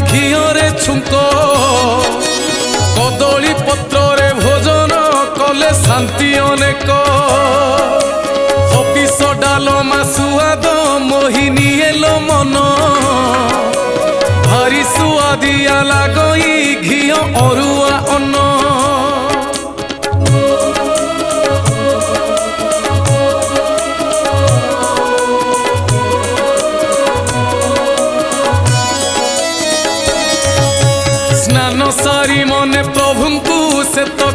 ঘিওরে ছুঙ্ক কদলী পত্রে ভোজন কলে শান্তি অনেক হবিষ ডালমা সুয়াদ মোহিনী এলো মন ভারি সুয়াদিয়া লাগই ঘিও অরুয়া অন্ন স্নান সারি মনে প্রভুঙ্কু সে তো